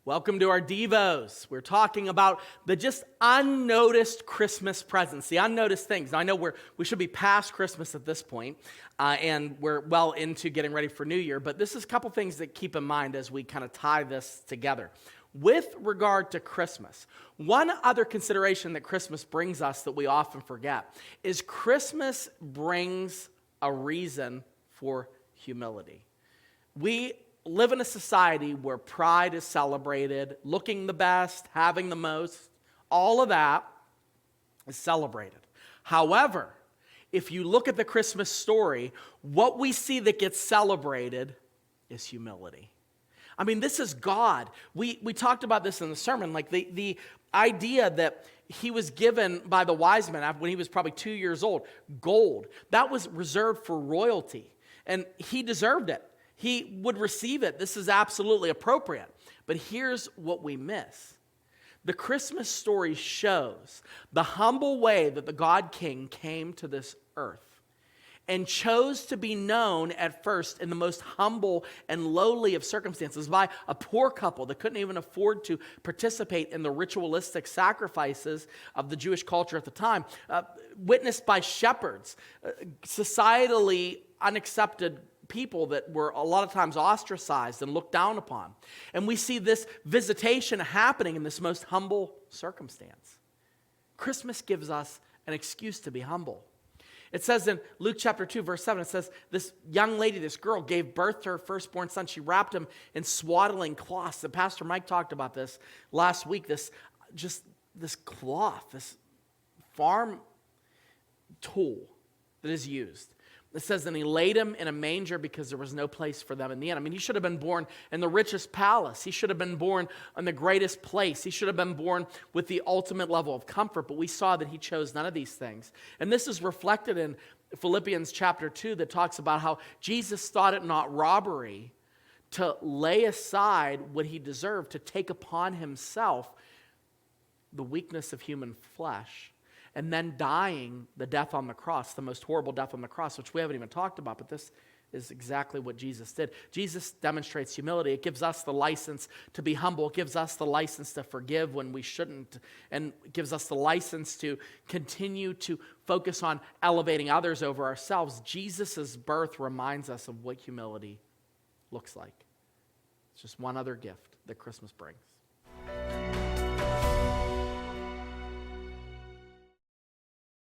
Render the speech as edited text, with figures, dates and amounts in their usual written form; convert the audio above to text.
Welcome to our Devos. We're talking about the just unnoticed Christmas presents, the unnoticed things. Now, I know we should be past Christmas at this point, and we're well into getting ready for New Year, but this is a couple things that keep in mind as we kind of tie this together. With regard to Christmas, one other consideration that Christmas brings us that we often forget is Christmas brings a reason for humility. We live in a society where pride is celebrated, looking the best, having the most, all of that is celebrated. However, if you look at the Christmas story, what we see that gets celebrated is humility. I mean, this is God. We talked about this in the sermon, like the idea that he was given by the wise men when he was probably 2 years old, gold. That was reserved for royalty, and he deserved it. He would receive it. This is absolutely appropriate. But here's what we miss. The Christmas story shows the humble way that the God King came to this earth and chose to be known at first in the most humble and lowly of circumstances by a poor couple that couldn't even afford to participate in the ritualistic sacrifices of the Jewish culture at the time, witnessed by shepherds, societally unaccepted people that were a lot of times ostracized and looked down upon. And we see this visitation happening in this most humble circumstance. Christmas gives us an excuse to be humble. It says in Luke chapter 2, verse 7, it says, this young lady, this girl, gave birth to her firstborn son. She wrapped him in swaddling cloths. And Pastor Mike talked about this last week, this cloth, this farm tool that is used. It says, and he laid him in a manger because there was no place for them in the inn. I mean, he should have been born in the richest palace. He should have been born in the greatest place. He should have been born with the ultimate level of comfort, but we saw that he chose none of these things. And this is reflected in Philippians chapter 2 that talks about how Jesus thought it not robbery to lay aside what he deserved, to take upon himself the weakness of human flesh. And then dying the death on the cross, the most horrible death on the cross, which we haven't even talked about, but this is exactly what Jesus did. Jesus demonstrates humility. It gives us the license to be humble. It gives us the license to forgive when we shouldn't, and it gives us the license to continue to focus on elevating others over ourselves. Jesus' birth reminds us of what humility looks like. It's just one other gift that Christmas brings.